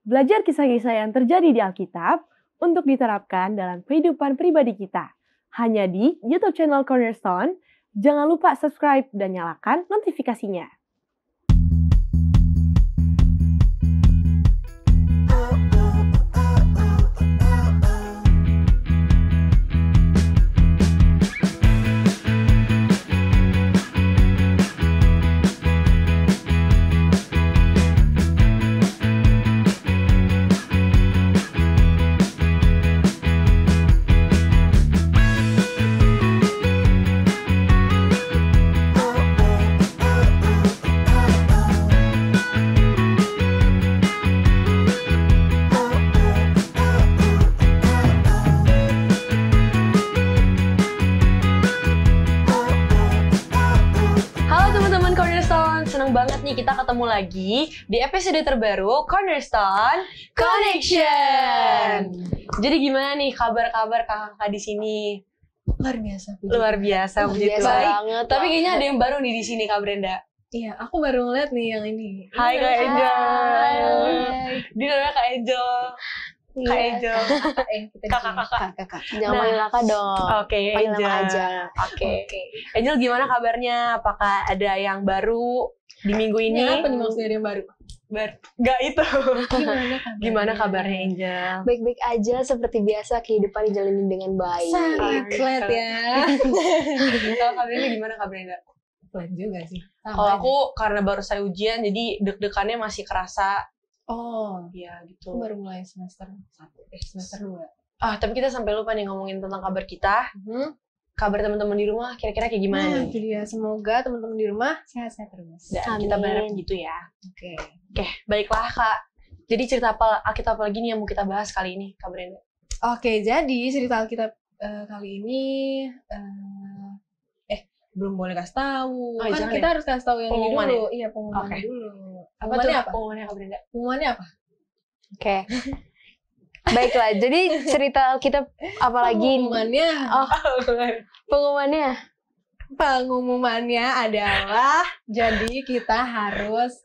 Belajar kisah-kisah yang terjadi di Alkitab untuk diterapkan dalam kehidupan pribadi kita. Hanya di YouTube channel Cornerstone. Jangan lupa subscribe dan nyalakan notifikasinya. Senang banget nih kita ketemu lagi di episode terbaru Cornerstone Connection. Jadi gimana nih kabar-kabar kakak-kakak di sini? Luar biasa. Luar biasa, puji Tuhan. Banget. Tapi kayaknya ada yang baru nih di sini Kak Brenda. Iya, aku baru ngeliat nih yang ini. Hai Kak Angel. Hai. Dia namanya Kak Angel. Kak Angel. Kakak. Jangan panggil kakak dong. Oke, panggil Angel. nama aja. Oke. Angel gimana kabarnya? Apakah ada yang baru di minggu ini? Ini apa nih maksudnya yang baru? Gak itu. Gimana kabarnya Angel? Baik-baik aja seperti biasa, kehidupan dijalani dengan baik. Sangat ya. Kalau Kak Brenda gimana Kak Brenda? Pelan juga sih. Kalau aku karena baru saya ujian jadi deg-degannya masih kerasa. Oh, Ya aku gitu. baru mulai semester 1, semester 2. Tapi kita sampai lupa nih ngomongin tentang kabar kita. Kabar teman-teman di rumah kira-kira kayak gimana Nah, nih? itu dia. Semoga teman-teman di rumah sehat-sehat terus. Dan kita berharap gitu ya. Oke. Oke, baiklah Kak. Jadi cerita Alkitab apa lagi nih yang mau kita bahas kali ini, Kak Brenda? Oke, jadi cerita Alkitab kali ini belum boleh kasih tahu. Oh, Kan jangan kita harus kasih tahu yang ini Pengumuman dulu. Iya, pengumumannya Oke. dulu. Pengumumannya Apa? Pengumumannya Kak Brenda? Pengumumannya apa? Oke. Baiklah, jadi cerita Alkitab apalagi? Pengumumannya. Oh, pengumumannya. Pengumumannya adalah jadi kita harus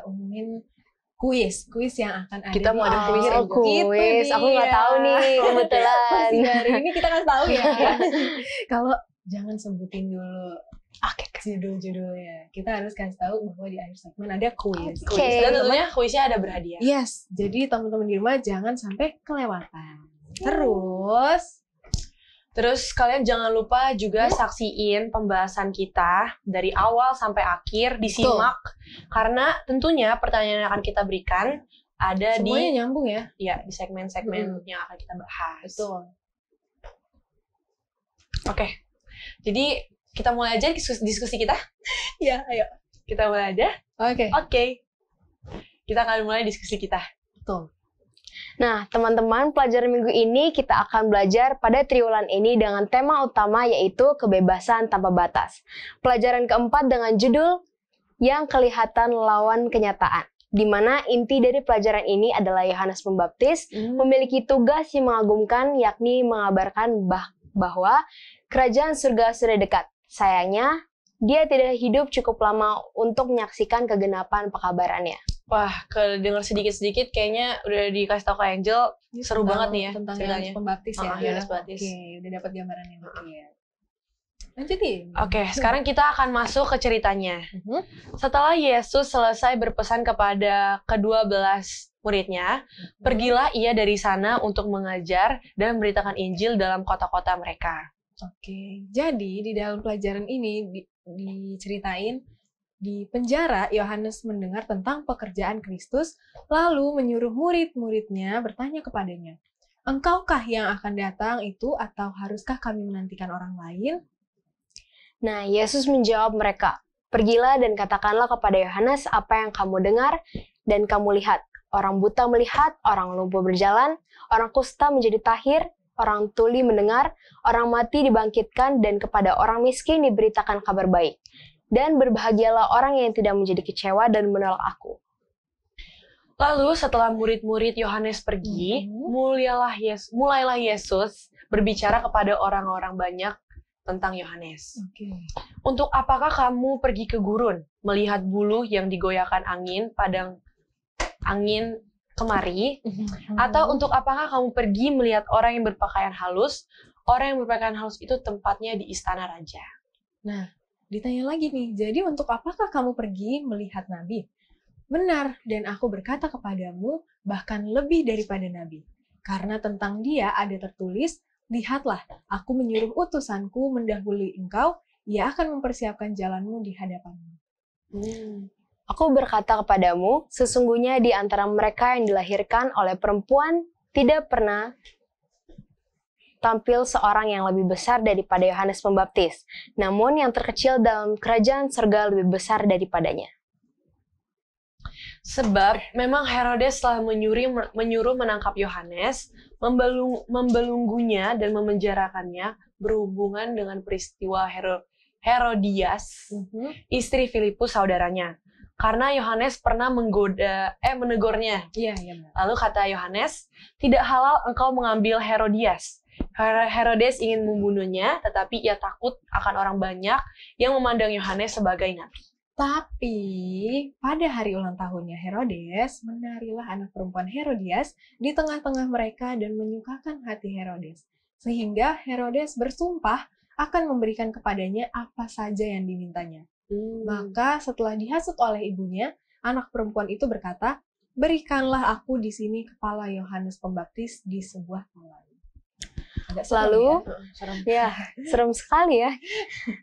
umumin kuis yang akan ada. Kita mau ada kuis Oh, juga. kuis. Aku nggak tahu nih, kebetulan. Masih baru ini kita kasih tahu ya. Kalau jangan sebutin dulu Oke. judul-judulnya. Kita harus kasih tahu bahwa di akhir segmen ada kuis. Oke. Dan tentunya kuisnya ada berhadiah. Yes, jadi teman-teman di rumah jangan sampai kelewatan. Terus kalian jangan lupa juga saksiin pembahasan kita dari awal sampai akhir, disimak. Karena tentunya pertanyaan yang akan kita berikan ada semuanya nyambung ya. di segmen-segmen yang akan kita bahas. Betul. Oke. Jadi kita mulai aja diskusi kita. Ya, ayo. Kita mulai aja. Oke. Oke. Kita akan mulai diskusi kita. Betul. Nah, teman-teman, pelajaran minggu ini kita akan belajar pada triwulan ini dengan tema utama yaitu kebebasan tanpa batas. Pelajaran keempat dengan judul yang kelihatan lawan kenyataan, di mana inti dari pelajaran ini adalah Yohanes Pembaptis memiliki tugas yang mengagumkan, yakni mengabarkan bahwa kerajaan surga sudah dekat. Sayangnya, dia tidak hidup cukup lama untuk menyaksikan kegenapan pekabarannya. Wah, kalau denger sedikit-sedikit kayaknya udah dikasih tau ke Angel, seru banget nih ya Tentang ceritanya. Yohanes Pembaptis ya. Yohanes Pembaptis. Oke, udah dapat gambarannya. Oke. Lanjutin. Oke, sekarang kita akan masuk ke ceritanya. Setelah Yesus selesai berpesan kepada ke-12 muridnya, pergilah ia dari sana untuk mengajar dan memberitakan Injil dalam kota-kota mereka. Oke, jadi di dalam pelajaran ini diceritain di penjara Yohanes mendengar tentang pekerjaan Kristus, lalu menyuruh murid-muridnya bertanya kepadanya, "Engkaukah yang akan datang itu atau haruskah kami menantikan orang lain?" Nah, Yesus menjawab mereka, "Pergilah dan katakanlah kepada Yohanes apa yang kamu dengar dan kamu lihat. Orang buta melihat, orang lumpuh berjalan, orang kusta menjadi tahir, orang tuli mendengar, orang mati dibangkitkan, dan kepada orang miskin diberitakan kabar baik. Dan berbahagialah orang yang tidak menjadi kecewa dan menolak aku." Lalu setelah murid-murid Yohanes pergi, mulailah Yesus berbicara kepada orang-orang banyak tentang Yohanes. Oke. Untuk apakah kamu pergi ke gurun, melihat buluh yang digoyahkan angin, padang angin kemari? Atau untuk apakah kamu pergi melihat orang yang berpakaian halus? Orang yang berpakaian halus itu tempatnya di istana raja. Nah, ditanya lagi nih, jadi untuk apakah kamu pergi melihat nabi? Benar, dan aku berkata kepadamu, bahkan lebih daripada nabi. Karena tentang dia ada tertulis, lihatlah, aku menyuruh utusanku mendahului engkau, ia akan mempersiapkan jalanmu di hadapanmu. Aku berkata kepadamu, sesungguhnya di antara mereka yang dilahirkan oleh perempuan tidak pernah tampil seorang yang lebih besar daripada Yohanes Pembaptis. Namun yang terkecil dalam kerajaan surga lebih besar daripadanya. Sebab memang Herodes telah menyuruh menangkap Yohanes, membelunggunya dan memenjarakannya berhubungan dengan peristiwa Herodias, istri Filipus saudaranya. Karena Yohanes pernah menegurnya. Iya. Lalu kata Yohanes, tidak halal engkau mengambil Herodias. Herodes ingin membunuhnya, tetapi ia takut akan orang banyak yang memandang Yohanes sebagai nabi. Tapi pada hari ulang tahunnya Herodes, menarilah anak perempuan Herodias di tengah-tengah mereka dan menyukakan hati Herodes. Sehingga Herodes bersumpah akan memberikan kepadanya apa saja yang dimintanya. Maka setelah dihasut oleh ibunya, anak perempuan itu berkata, berikanlah aku di sini kepala Yohanes Pembaptis di sebuah talan. Lalu, serem sekali ya.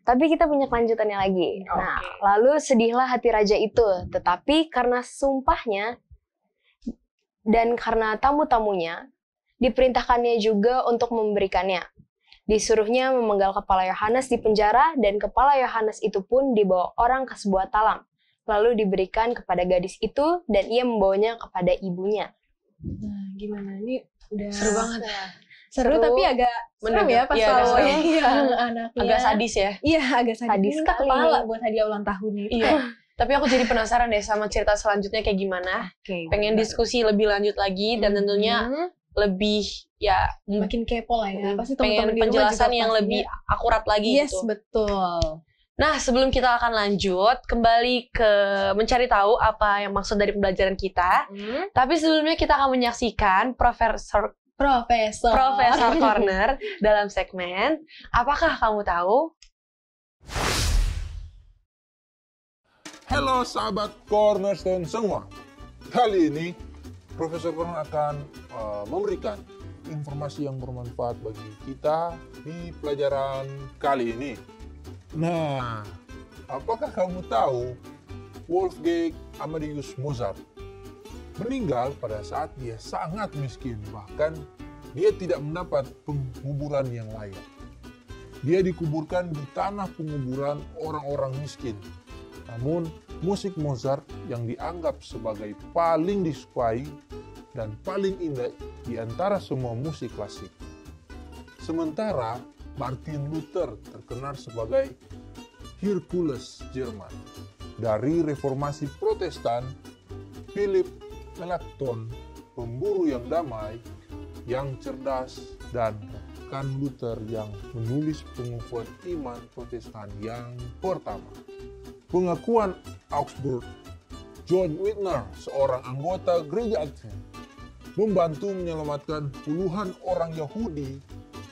Tapi kita punya kelanjutannya lagi. Nah, lalu sedihlah hati raja itu, tetapi karena sumpahnya dan karena tamu-tamunya, diperintahkannya juga untuk memberikannya. Disuruhnya memenggal kepala Yohanes di penjara, dan kepala Yohanes itu pun dibawa orang ke sebuah talam. Lalu diberikan kepada gadis itu, dan ia membawanya kepada ibunya. Nah, gimana? Ini udah Seru banget. Seru tapi agak serem ya pas yang anaknya. Agak sadis ya? Iya, agak sadis. Minta kepala buat hadiah ulang tahunnya itu. Iya. Tapi aku jadi penasaran deh sama cerita selanjutnya kayak gimana. Pengen diskusi lebih lanjut lagi dan tentunya lebih makin kepo lah ya. Pasti pengen penjelasan yang lebih akurat lagi gitu. Yes, betul. Nah, sebelum kita akan lanjut kembali ke mencari tahu apa yang maksud dari pembelajaran kita. Tapi sebelumnya kita akan menyaksikan Profesor Corner dalam segmen Apakah Kamu Tahu? Halo sahabat Cornerstone semua. Kali ini Profesor Corner akan memberikan informasi yang bermanfaat bagi kita di pelajaran kali ini. Nah, apakah kamu tahu Wolfgang Amadeus Mozart meninggal pada saat dia sangat miskin, bahkan dia tidak mendapat penguburan yang layak. Dia dikuburkan di tanah penguburan orang-orang miskin. Namun, musik Mozart yang dianggap sebagai paling disukai dan paling indah di antara semua musik klasik. Sementara Martin Luther terkenal sebagai Hercules Jerman. Dari reformasi Protestan, Philip Melanchthon, pemburu yang damai, yang cerdas, dan rekan Luther yang menulis pengukuhan iman Protestan yang pertama. Pengakuan Augsburg, John Whitner, seorang anggota gereja Advent, membantu menyelamatkan puluhan orang Yahudi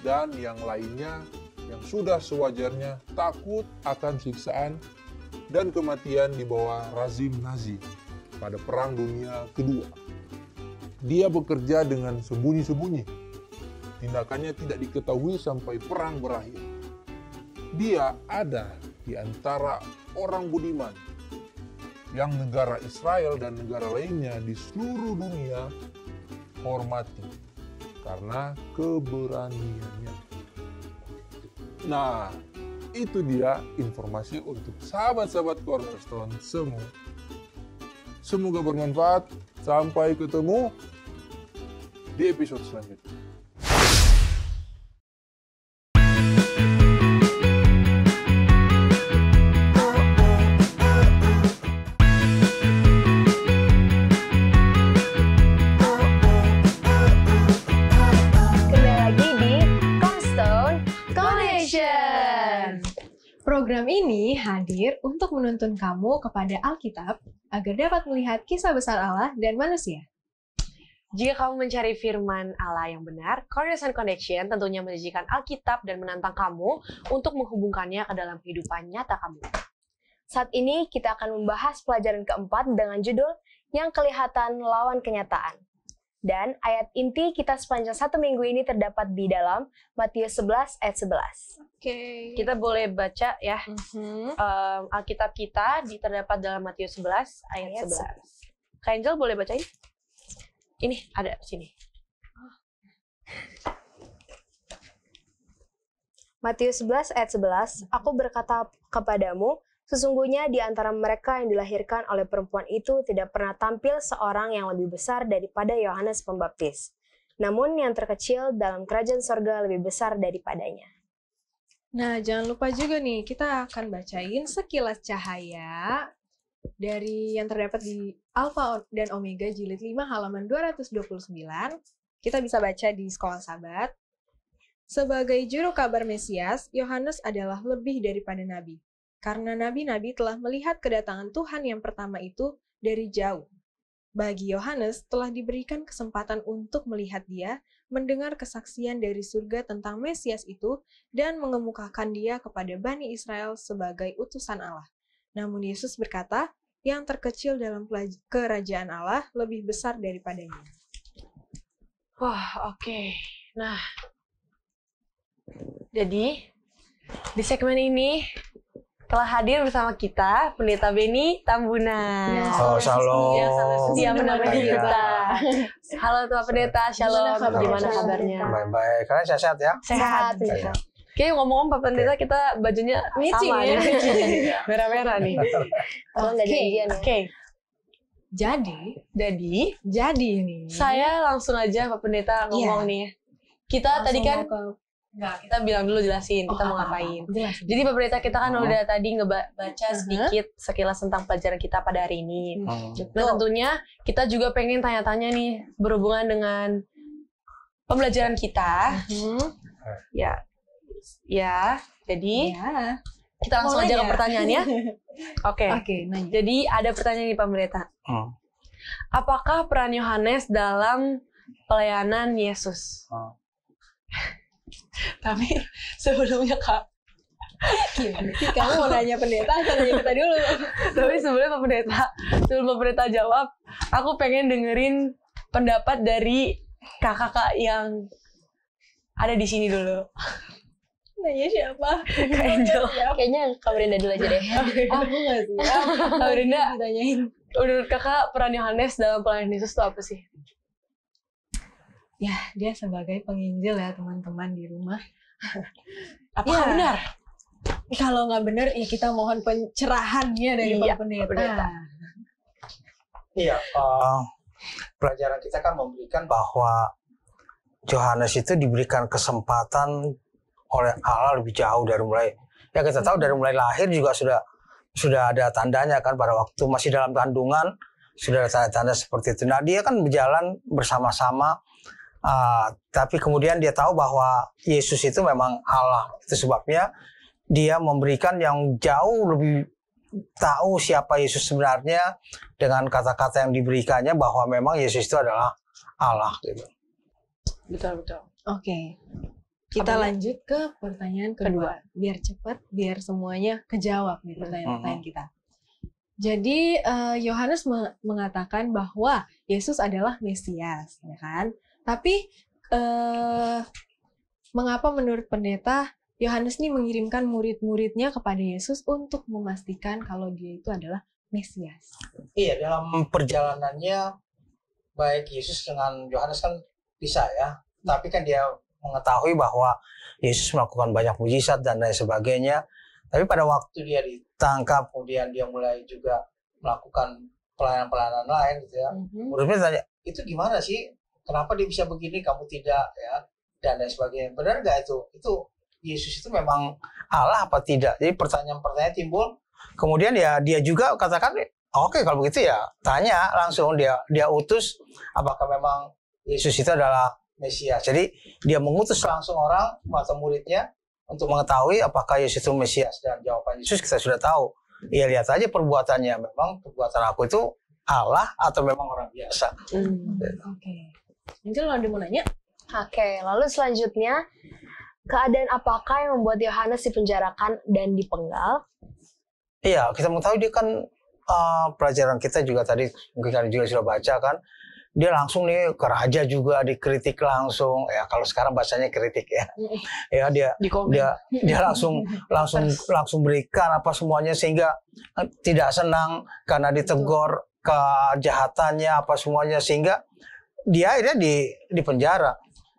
dan yang lainnya yang sudah sewajarnya takut akan siksaan dan kematian di bawah rezim Nazi pada Perang Dunia Kedua. Dia bekerja dengan sembunyi-sembunyi. Tindakannya tidak diketahui sampai perang berakhir. Dia ada di antara orang budiman yang negara Israel dan negara lainnya di seluruh dunia hormati karena keberaniannya. Nah, itu dia informasi untuk sahabat-sahabat Cornerstone semua. Semoga bermanfaat. Sampai ketemu di episode selanjutnya. Program ini hadir untuk menuntun kamu kepada Alkitab agar dapat melihat kisah besar Allah dan manusia. Jika kamu mencari firman Allah yang benar, Cornerstone Connection tentunya menyajikan Alkitab dan menantang kamu untuk menghubungkannya ke dalam kehidupan nyata kamu. Saat ini kita akan membahas pelajaran keempat dengan judul yang kelihatan lawan kenyataan. Dan ayat inti kita sepanjang 1 minggu ini terdapat di dalam Matius 11 ayat 11. Oke. Kita boleh baca ya. Alkitab kita terdapat dalam Matius 11 ayat 11. Kak Angel boleh bacain? Ini ada di sini. Matius 11 ayat 11, Aku berkata kepadamu, sesungguhnya di antara mereka yang dilahirkan oleh perempuan itu tidak pernah tampil seorang yang lebih besar daripada Yohanes Pembaptis. Namun yang terkecil dalam kerajaan sorga lebih besar daripadanya. Nah, jangan lupa juga nih, kita akan bacain sekilas cahaya dari yang terdapat di Alfa dan Omega jilid 5 halaman 229. Kita bisa baca di Sekolah Sahabat. Sebagai juru kabar Mesias, Yohanes adalah lebih daripada nabi. Karena nabi-nabi telah melihat kedatangan Tuhan yang pertama itu dari jauh. Bagi Yohanes telah diberikan kesempatan untuk melihat dia, mendengar kesaksian dari surga tentang Mesias itu, dan mengemukakan dia kepada Bani Israel sebagai utusan Allah. Namun Yesus berkata, yang terkecil dalam kerajaan Allah lebih besar daripadanya. Wah, oke. Nah, jadi di segmen ini telah hadir bersama kita Pendeta Beni Tambunan. Oh, shalom. Yang selalu setia menemani Iya. kita. Halo Tuhan Pendeta, shalom. Gimana kabarnya? kabarnya? Baik-baik. Kalian sehat-sehat ya? Sehat. Pendeta. Oke, ngomong-ngomong Pak Pendeta, kita bajunya Matching sama ya? nih. Merah-merah nih. Kalau nggak janjian ya. Oke, Jadi jadi nih. saya langsung aja Pak Pendeta ngomong nih. Kita tadi kan kita bilang dulu jelasin kita mau ngapain. Jadi Pak Pendeta kita kan udah tadi ngebaca sedikit sekilas tentang pelajaran kita pada hari ini. Nah tentunya kita juga pengen tanya-tanya nih berhubungan dengan pembelajaran kita. Ya, jadi kita langsung aja ke pertanyaannya. Oke. Nanya. Jadi ada pertanyaan nih Pak Pendeta. Apakah peran Yohanes dalam pelayanan Yesus? Tapi sebelumnya Kak, Kamu mau nanya pendeta atau nanya kita dulu? tapi sebelum Pak Pendeta jawab, aku pengen dengerin pendapat dari kakak-kakak yang ada di sini dulu. Nanya siapa? Kak Angel. Kayaknya Kak Brenda dulu aja deh. Aku nggak siap. Kak Brenda, Ditanyain. menurut kakak peran Yohanes dalam pelayanan Yesus itu apa sih? Ya, dia sebagai penginjil ya teman-teman di rumah. Apakah Ya. benar? Kalau nggak benar, ya kita mohon pencerahannya dari Iya, Pak Pendeta. Pak Pendeta. Iya. Pelajaran kita kan memberikan bahwa Yohanes itu diberikan kesempatan oleh Allah lebih jauh dari mulai. Ya kita tahu dari mulai lahir juga sudah ada tandanya kan, pada waktu masih dalam kandungan sudah ada tanda-tanda seperti itu. Nah dia kan berjalan bersama-sama, tapi kemudian dia tahu bahwa Yesus itu memang Allah. Itu sebabnya dia memberikan yang jauh lebih tahu siapa Yesus sebenarnya dengan kata-kata yang diberikannya bahwa memang Yesus itu adalah Allah gitu. Betul. Oke. Kita lanjut ke pertanyaan kedua. Biar cepat, biar semuanya kejawab nih pertanyaan-pertanyaan kita. Jadi Yohanes mengatakan bahwa Yesus adalah Mesias, ya kan? Tapi mengapa menurut pendeta Yohanes ini mengirimkan murid-muridnya kepada Yesus untuk memastikan kalau dia itu adalah Mesias? Iya, dalam perjalanannya baik Yesus dengan Yohanes kan bisa ya, tapi kan dia mengetahui bahwa Yesus melakukan banyak mujizat dan lain sebagainya. Tapi pada waktu dia ditangkap, kemudian dia mulai juga melakukan pelayanan-pelayanan lain gitu ya. Murid-murid tanya, itu gimana sih? Kenapa dia bisa begini, kamu tidak ya? Dan lain sebagainya. Benar nggak itu? Itu Yesus itu memang Allah apa tidak? Jadi pertanyaan-pertanyaan timbul. Kemudian ya dia juga katakan, oke, kalau begitu ya tanya langsung, dia utus apakah memang Yesus itu adalah Mesias. Jadi dia mengutus langsung orang atau muridnya untuk mengetahui apakah Yesus itu Mesias, dan jawaban Yesus kita sudah tahu. Ya lihat aja perbuatannya, memang perbuatan aku itu Allah atau memang orang biasa. Oke. Angel ada mau nanya? Oke, lalu selanjutnya, keadaan apakah yang membuat Yohanes dipenjarakan dan dipenggal? Iya, kita mau tahu dia kan pelajaran kita juga tadi mungkin kalian juga sudah baca kan, dia langsung nih ke raja juga dikritik langsung. Ya kalau sekarang bahasanya kritik ya. Ya dia langsung berikan apa semuanya sehingga tidak senang karena ditegur kejahatannya apa semuanya sehingga dia akhirnya di penjara.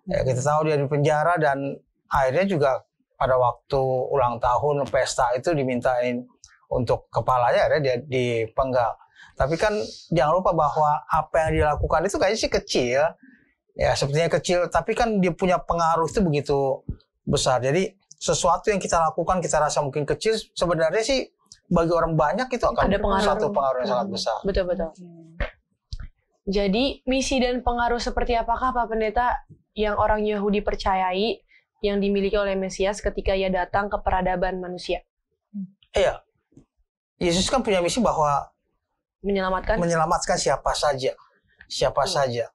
Ya, kita tahu dia di penjara dan akhirnya juga pada waktu ulang tahun pesta itu dimintain untuk kepalanya akhirnya dia dipenggal. Tapi kan jangan lupa bahwa apa yang dilakukan itu kayaknya sih kecil. Ya sepertinya kecil tapi kan dia punya pengaruh itu begitu besar. Jadi sesuatu yang kita lakukan kita rasa mungkin kecil sebenarnya sih bagi orang banyak itu akan ada pengaruh. satu pengaruh yang sangat besar. Betul. Jadi misi dan pengaruh seperti apakah Pak Pendeta yang orang Yahudi percayai yang dimiliki oleh Mesias ketika ia datang ke peradaban manusia? Iya. Yesus kan punya misi bahwa menyelamatkan siapa saja.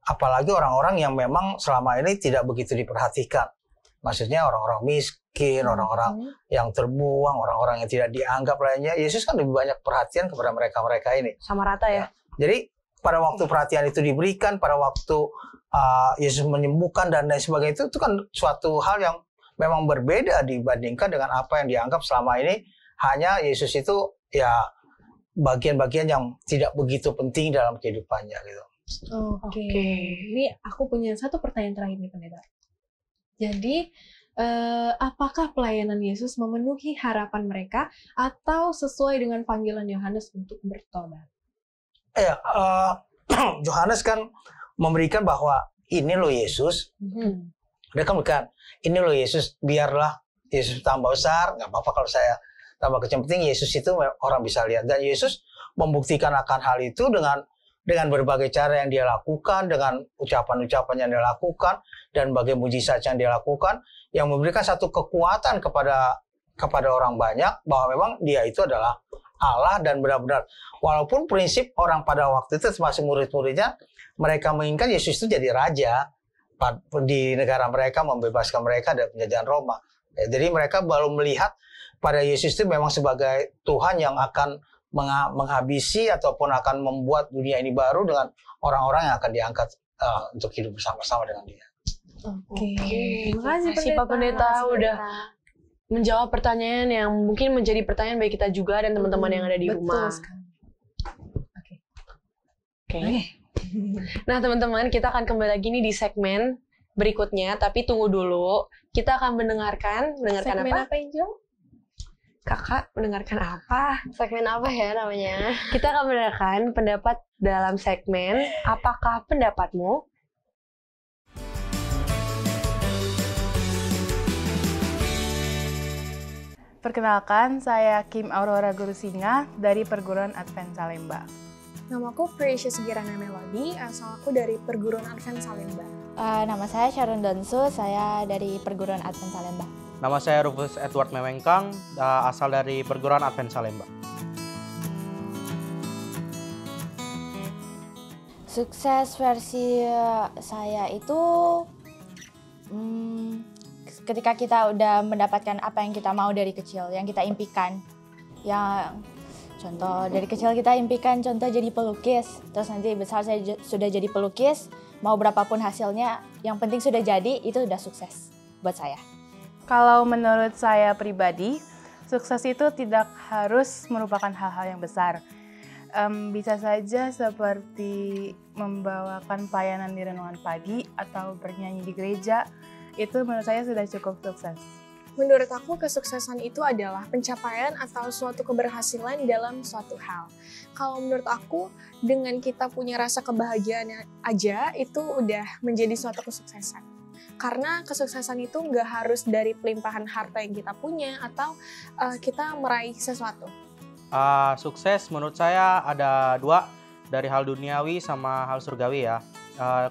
Apalagi orang-orang yang memang selama ini tidak begitu diperhatikan. Maksudnya orang-orang miskin, orang-orang yang terbuang, orang-orang yang tidak dianggap lainnya. Yesus kan lebih banyak perhatian kepada mereka-mereka ini. Sama rata ya. Jadi pada waktu perhatian itu diberikan, pada waktu Yesus menyembuhkan dan lain sebagainya itu kan suatu hal yang memang berbeda dibandingkan dengan apa yang dianggap selama ini hanya Yesus itu ya bagian-bagian yang tidak begitu penting dalam kehidupannya gitu. Oke. Ini aku punya satu pertanyaan terakhir nih Pendeta. Jadi apakah pelayanan Yesus memenuhi harapan mereka atau sesuai dengan panggilan Yohanes untuk bertobat? Ya, Yohanes kan memberikan bahwa ini loh Yesus. Dia kan bukan ini loh Yesus, biarlah Yesus tambah besar, nggak apa-apa kalau saya tambah kecil. Penting Yesus itu orang bisa lihat dan Yesus membuktikan akan hal itu dengan berbagai cara yang dia lakukan, dengan ucapan-ucapan yang dia lakukan dan berbagai mujizat yang dia lakukan yang memberikan satu kekuatan kepada orang banyak bahwa memang dia itu adalah Allah dan benar-benar walaupun prinsip orang pada waktu itu termasuk murid-muridnya mereka menginginkan Yesus itu jadi raja di negara mereka, membebaskan mereka dari penjajahan Roma. Ya, jadi mereka baru melihat pada Yesus itu memang sebagai Tuhan yang akan menghabisi ataupun akan membuat dunia ini baru dengan orang-orang yang akan diangkat untuk hidup bersama-sama dengan dia. Oke. Terima kasih Pak Pendeta udah menjawab pertanyaan yang mungkin menjadi pertanyaan bagi kita juga dan teman-teman yang ada di rumah. Betul sekali. Oke. Nah teman-teman, kita akan kembali lagi nih di segmen berikutnya, tapi tunggu dulu. Kita akan mendengarkan Segmen apa? Angel? Kakak mendengarkan apa? Segmen apa ya namanya? Kita akan mendengarkan pendapat dalam segmen Apakah Pendapatmu? Perkenalkan, saya Kim Aurora Gurusinga dari Perguruan Advent Salemba. Namaku Precious Girana Melody, asal aku dari Perguruan Advent Salemba. Nama saya Sharon Donsu, saya dari Perguruan Advent Salemba. Nama saya Rufus Edward Mewengkang, asal dari Perguruan Advent Salemba. Sukses versi saya itu ketika kita udah mendapatkan apa yang kita mau dari kecil, yang kita impikan. Yang contoh dari kecil kita impikan contoh jadi pelukis, terus nanti besar saya sudah jadi pelukis, mau berapapun hasilnya, yang penting sudah jadi, itu udah sukses buat saya. Kalau menurut saya pribadi, sukses itu tidak harus merupakan hal-hal yang besar. Bisa saja seperti membawakan pelayanan di renungan pagi atau bernyanyi di gereja, itu menurut saya sudah cukup sukses. Menurut aku, kesuksesan itu adalah pencapaian atau suatu keberhasilan dalam suatu hal. Kalau menurut aku, dengan kita punya rasa kebahagiaan aja, itu udah menjadi suatu kesuksesan. Karena kesuksesan itu nggak harus dari pelimpahan harta yang kita punya atau kita meraih sesuatu. Sukses menurut saya ada dua, dari hal duniawi sama hal surgawi ya.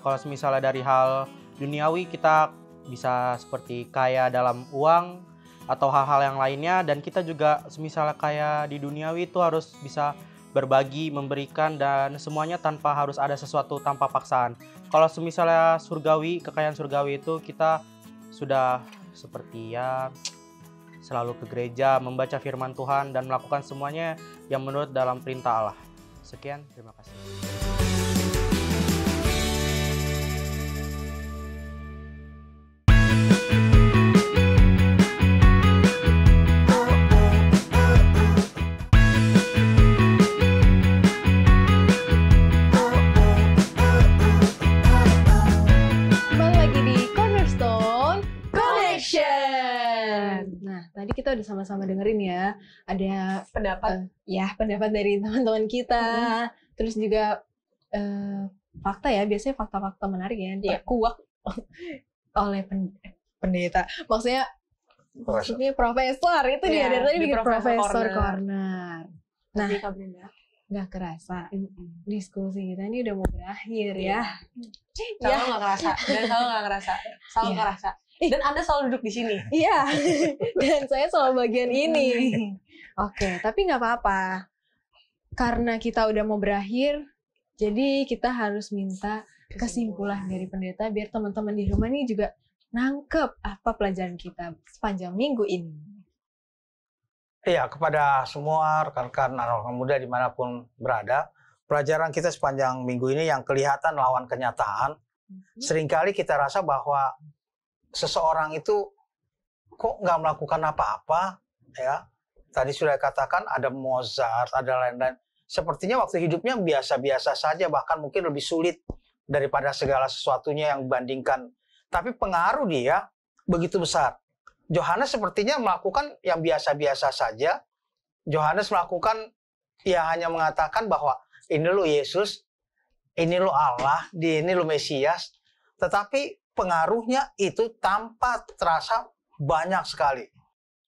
Kalau misalnya dari hal duniawi kita bisa seperti kaya dalam uang atau hal-hal yang lainnya, dan kita juga misalnya kaya di duniawi itu harus bisa berbagi, memberikan, dan semuanya tanpa harus ada sesuatu tanpa paksaan. Kalau misalnya surgawi, kekayaan surgawi itu kita sudah seperti ya selalu ke gereja, membaca firman Tuhan, dan melakukan semuanya yang menurut dalam perintah Allah. Sekian, terima kasih. Tadi kita udah sama-sama dengerin ya, ada pendapat pendapat dari teman-teman kita, terus juga fakta ya, biasanya fakta-fakta menarik ya, terkuak oleh pendeta, maksudnya profesor itu dia dari tadi bikin profesor corner. Nah, nggak kerasa diskusi kita ini udah mau berakhir ya. Selalu nggak kerasa, dan selalu nggak kerasa, selalu kerasa. Dan Anda selalu duduk di sini. Iya, dan saya selalu bagian ini. Oke, tapi nggak apa-apa. Karena kita udah mau berakhir, jadi kita harus minta kesimpulan dari pendeta biar teman-teman di rumah ini juga nangkep apa pelajaran kita sepanjang minggu ini. Iya, kepada semua rekan-rekan anak muda dimanapun berada, pelajaran kita sepanjang minggu ini yang kelihatan lawan kenyataan, seringkali kita rasa bahwa seseorang itu kok nggak melakukan apa-apa, ya. Tadi sudah katakan ada Mozart, ada lain-lain. Sepertinya waktu hidupnya biasa-biasa saja, bahkan mungkin lebih sulit daripada segala sesuatunya yang dibandingkan. Tapi pengaruh dia begitu besar. Yohanes sepertinya melakukan yang biasa-biasa saja. Yohanes melakukan, ya hanya mengatakan bahwa ini lo Yesus, ini lo Allah, ini lo Mesias. Tetapi pengaruhnya itu tanpa terasa banyak sekali.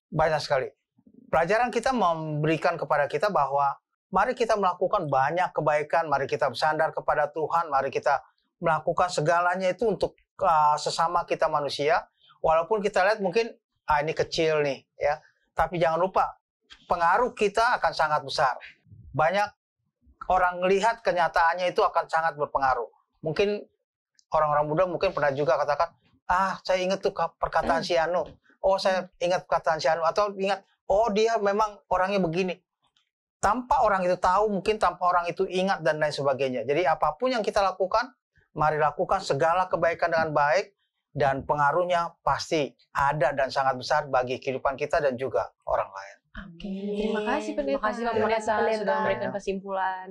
Banyak sekali. Pelajaran kita memberikan kepada kita bahwa mari kita melakukan banyak kebaikan, mari kita bersandar kepada Tuhan, mari kita melakukan segalanya itu untuk sesama kita manusia. Walaupun kita lihat mungkin ini kecil nih, ya. Tapi jangan lupa, pengaruh kita akan sangat besar. Banyak orang melihat kenyataannya itu akan sangat berpengaruh. Mungkin orang-orang muda mungkin pernah juga katakan, saya ingat tuh perkataan si Anu. Oh, saya ingat perkataan si Anu. Atau ingat, oh dia memang orangnya begini. Tanpa orang itu tahu, mungkin tanpa orang itu ingat dan lain sebagainya. Jadi apapun yang kita lakukan, mari lakukan segala kebaikan dengan baik. Dan pengaruhnya pasti ada dan sangat besar bagi kehidupan kita dan juga orang lain. Terima kasih pendeta. Terima kasih Pak Pendeta sudah memberikan kesimpulan.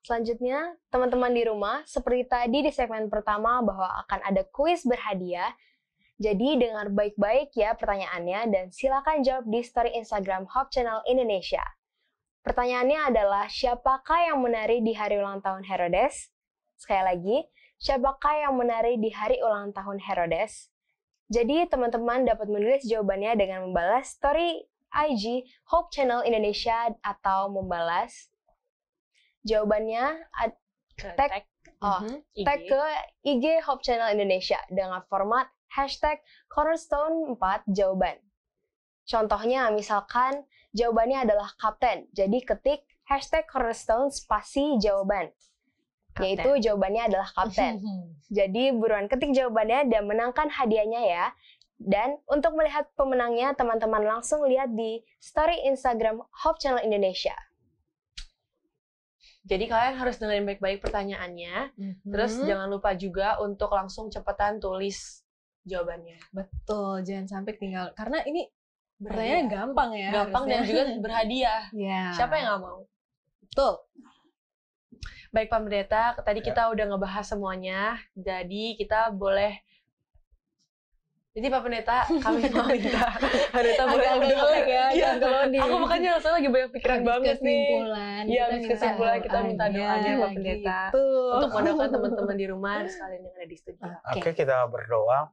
Selanjutnya, teman-teman di rumah, seperti tadi di segmen pertama bahwa akan ada kuis berhadiah. Jadi dengar baik-baik ya pertanyaannya dan silakan jawab di story Instagram Hope Channel Indonesia. Pertanyaannya adalah, siapakah yang menari di hari ulang tahun Herodes? Sekali lagi, siapakah yang menari di hari ulang tahun Herodes? Jadi teman-teman dapat menulis jawabannya dengan membalas story IG Hope Channel Indonesia atau membalas jawabannya tag ke IG Hope Channel Indonesia dengan format #Cornerstone 4 jawaban. Contohnya misalkan jawabannya adalah kapten, jadi ketik #Cornerstone spasi jawaban. Kapten. Yaitu jawabannya adalah kapten. Jadi buruan ketik jawabannya dan menangkan hadiahnya ya. Dan untuk melihat pemenangnya, teman-teman langsung lihat di story Instagram Hope Channel Indonesia. Jadi kalian harus dengerin baik-baik pertanyaannya. Terus jangan lupa juga untuk langsung cepetan tulis jawabannya. Betul, jangan sampai tinggal. Karena ini pertanyaannya gampang ya. Gampang harusnya. dan juga berhadiah. Ya. Siapa yang nggak mau? Betul. Baik Pak Pendeta, tadi kita udah ngebahas semuanya. Jadi kita boleh... Jadi Pak Pendeta, kami mau minta Pendeta boleh agak ya. Iya, aku makanya rasanya lagi banyak pikiran banget nih. Iya, habis kesimpulan kita minta doanya Pak Pendeta gitu. untuk mendoakan teman-teman di rumah sekalian yang ada di studio. Oke, kita berdoa.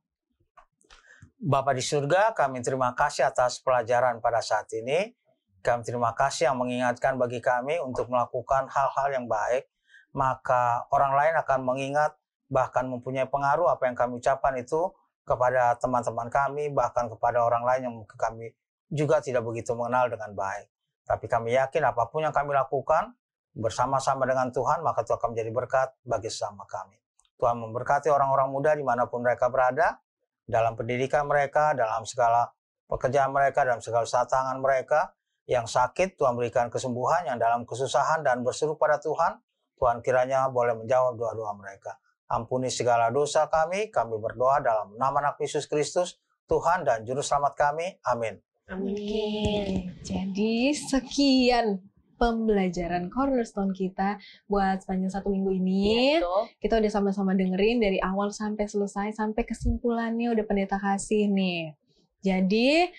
Bapa di surga, kami terima kasih atas pelajaran pada saat ini. Kami terima kasih yang mengingatkan bagi kami untuk melakukan hal-hal yang baik. Maka orang lain akan mengingat, bahkan mempunyai pengaruh apa yang kami ucapkan itu kepada teman-teman kami, bahkan kepada orang lain yang kami juga tidak begitu mengenal dengan baik. Tapi kami yakin apapun yang kami lakukan bersama-sama dengan Tuhan, maka itu akan menjadi berkat bagi sesama kami. Tuhan memberkati orang-orang muda dimanapun mereka berada, dalam pendidikan mereka, dalam segala pekerjaan mereka, dalam segala usaha tangan mereka. Yang sakit, Tuhan berikan kesembuhan. Yang dalam kesusahan dan berseru pada Tuhan, Tuhan kiranya boleh menjawab doa-doa mereka. Ampuni segala dosa kami berdoa dalam nama Anak Yesus Kristus, Tuhan dan Juru Selamat kami. Amin. Amin. Jadi sekian pembelajaran Cornerstone kita buat sepanjang 1 minggu ini. Kita udah sama-sama dengerin dari awal sampai selesai, sampai kesimpulannya udah pendeta kasih nih. Jadi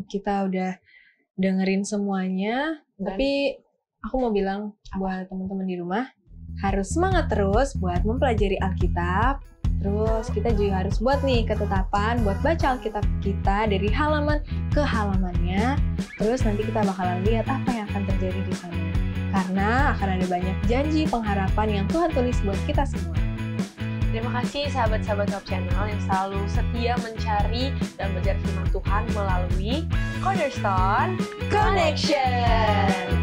kita udah dengerin semuanya, tapi aku mau bilang buat teman-teman di rumah, harus semangat terus buat mempelajari Alkitab. Terus kita juga harus buat nih ketetapan buat baca Alkitab kita dari halaman ke halamannya. Terus nanti kita bakalan lihat apa yang akan terjadi di sana. Karena akan ada banyak janji pengharapan yang Tuhan tulis buat kita semua. Terima kasih sahabat-sahabat Hope Channel yang selalu setia mencari dan belajar firman Tuhan melalui Cornerstone Connection.